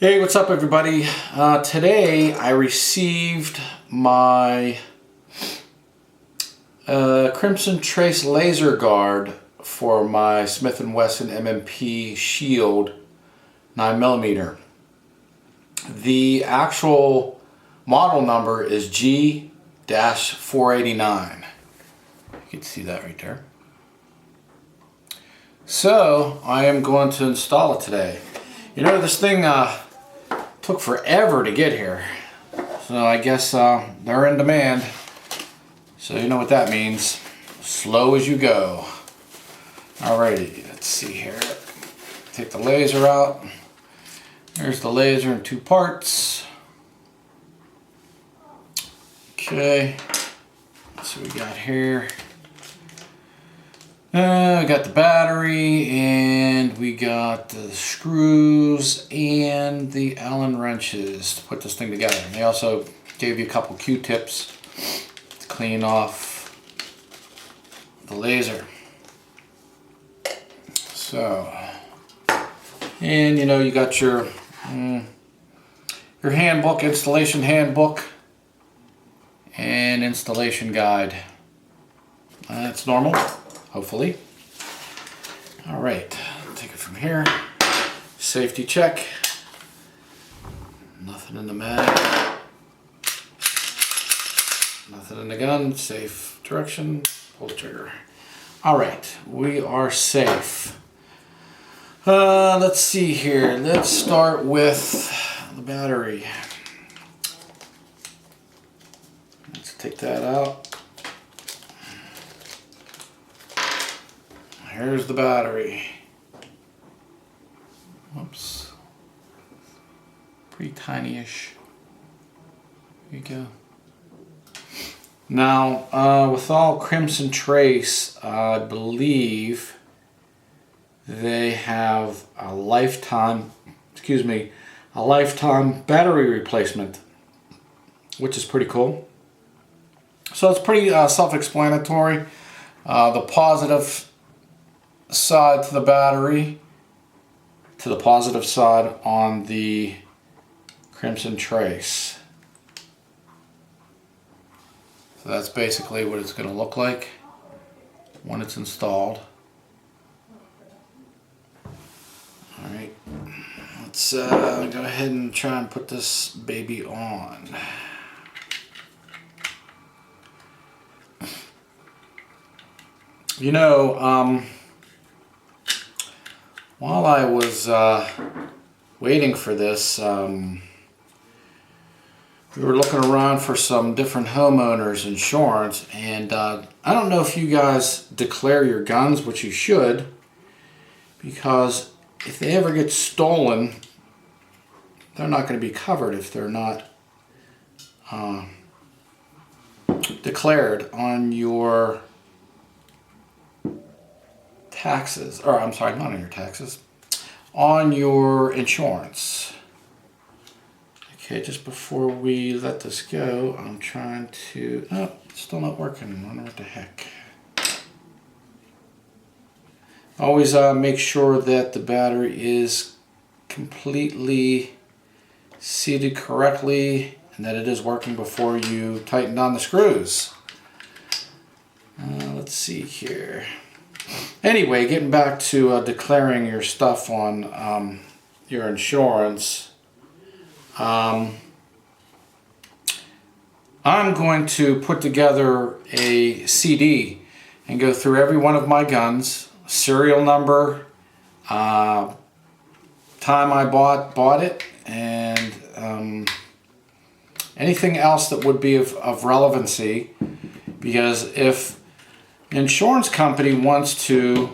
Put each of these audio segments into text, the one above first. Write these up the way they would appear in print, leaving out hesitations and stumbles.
Hey, what's up everybody? Today I received my Crimson Trace laser guard for my Smith & Wesson MMP Shield 9mm. The actual model number is G-489. You can see that right there. So I am going to install it today. You know, this thing took forever to get here, so I guess they're in demand. So you know what that means. Slow as you go. Alrighty, let's see here. Take the laser out. There's the laser in two parts. Okay, let's see what we got here. We got the battery, and we got the screws and the Allen wrenches to put this thing together. And they also gave you a couple Q-tips to clean off the laser. So, and you know, you got your handbook, installation handbook, and installation guide. That's normal. Hopefully. All right, take it from here. Safety check. Nothing in the mag. Nothing in the gun. Safe direction. Pull the trigger. All right, we are safe. Let's see here. Let's start with the battery. Let's take that out. Here's the battery. Whoops. Pretty tiny-ish. There you go. Now, with all Crimson Trace, I believe they have a lifetime battery replacement, which is pretty cool. So it's pretty self-explanatory. The positive side to the battery, to the positive side on the Crimson Trace. So that's basically what it's going to look like when it's installed. Alright, let's go ahead and try and put this baby on. You know, while I was waiting for this, we were looking around for some different homeowners insurance, and I don't know if you guys declare your guns, which you should, because if they ever get stolen, they're not going to be covered if they're not declared on your taxes, or I'm sorry, not on your taxes, on your insurance. Okay, just before we let this go, I'm trying to, oh, it's still not working. I wonder what the heck. Always make sure that the battery is completely seated correctly and that it is working before you tighten down the screws. Let's see here. Anyway, getting back to declaring your stuff on your insurance, I'm going to put together a CD and go through every one of my guns, serial number, time I bought it, and anything else that would be of relevancy, because if the insurance company wants to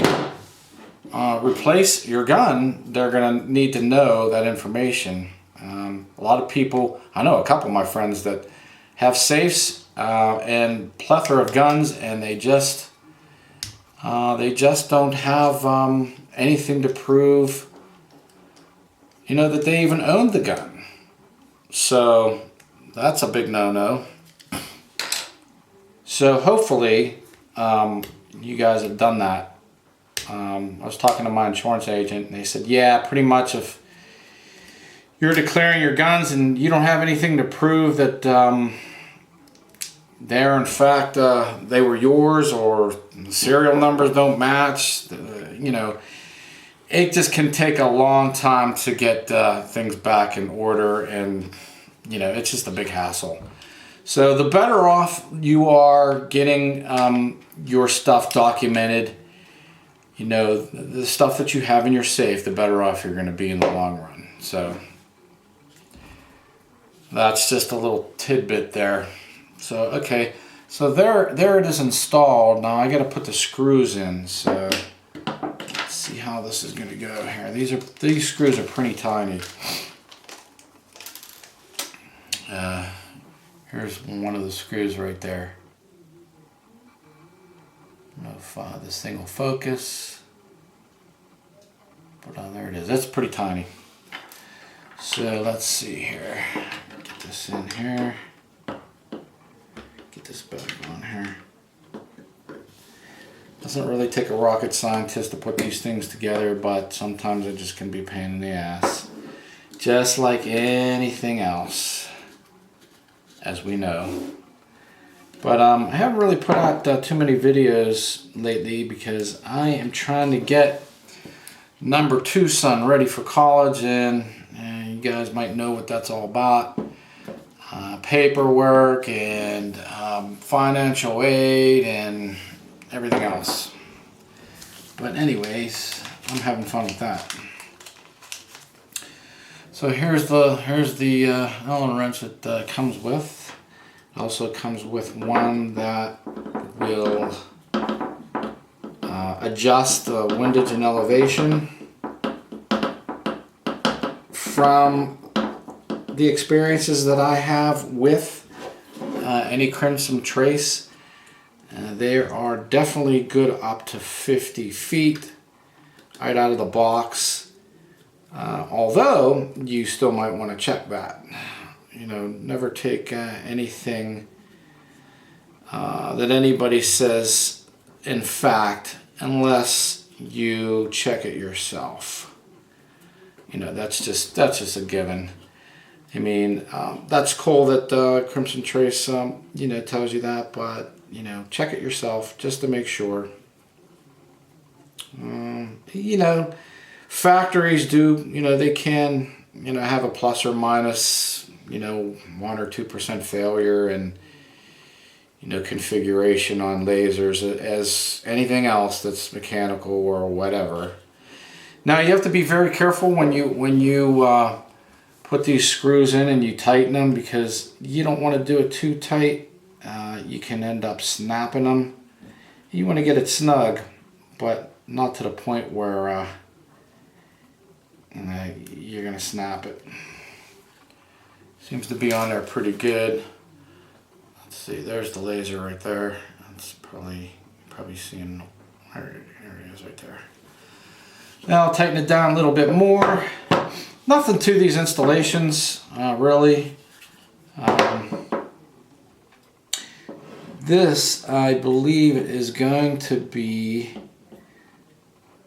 replace your gun, they're going to need to know that information. A lot of people, I know a couple of my friends that have safes and plethora of guns, and they just don't have anything to prove, you know, that they even owned the gun. So that's a big no-no. So hopefully you guys have done that. I was talking to my insurance agent, and they said, yeah, pretty much if you're declaring your guns and you don't have anything to prove that they're in fact they were yours, or the serial numbers don't match, you know, it just can take a long time to get things back in order, and you know, it's just a big hassle. So the better off you are getting your stuff documented, you know, the stuff that you have in your safe, the better off you're going to be in the long run. So that's just a little tidbit there. So okay, so there it is installed. Now I got to put the screws in. So let's see how this is going to go here. These screws are pretty tiny. Here's one of the screws right there. I don't know if this thing will focus. But there it is. That's pretty tiny. So let's see here. Get this in here. Get this back on here. Doesn't really take a rocket scientist to put these things together, but sometimes it just can be a pain in the ass. Just like anything else, as we know. But I haven't really put out too many videos lately because I am trying to get number 2 son ready for college, and you guys might know what that's all about. Paperwork and financial aid and everything else. But anyways, I'm having fun with that. So here's the Allen wrench that comes with. It also comes with one that will adjust the windage and elevation. From the experiences that I have with any Crimson Trace, they are definitely good up to 50 feet right out of the box. Although you still might want to check that. You know, never take anything that anybody says in fact unless you check it yourself. You know, that's just a given. I mean, that's cool that Crimson Trace you know, tells you that, but you know, check it yourself just to make sure. You know, factories do, you know, they can, you know, have a plus or minus, you know, 1 or 2% failure and, you know, configuration on lasers as anything else that's mechanical or whatever. Now you have to be very careful when you put these screws in and you tighten them, because you don't want to do it too tight. You can end up snapping them. You want to get it snug, but not to the point where you're going to snap it. Seems to be on there pretty good. Let's see, there's the laser right there. That's probably seeing, there it is right there. Now I'll tighten it down a little bit more. Nothing to these installations, really. This, I believe, is going to be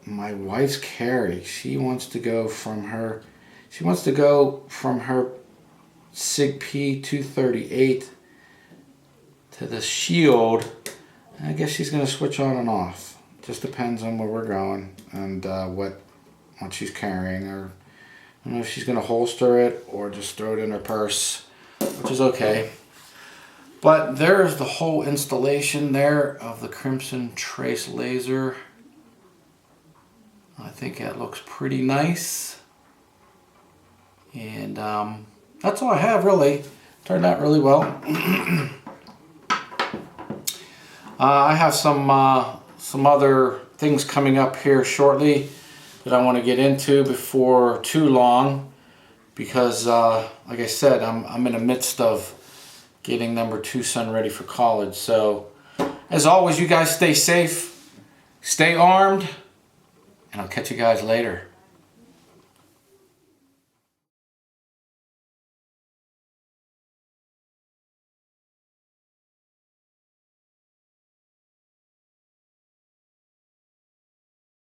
my wife's carry. She wants to go from her SIG P238 to the Shield. I guess she's going to switch on and off. Just depends on where we're going and what she's carrying, or I don't know if she's going to holster it or just throw it in her purse, which is okay. But there's the whole installation there of the Crimson Trace laser. I think that looks pretty nice. And that's all I have, really. Turned out really well. I have some other things coming up here shortly that I want to get into before too long, because like I said, I'm in the midst of getting number 2 son ready for college. So as always, you guys stay safe, stay armed, and I'll catch you guys later.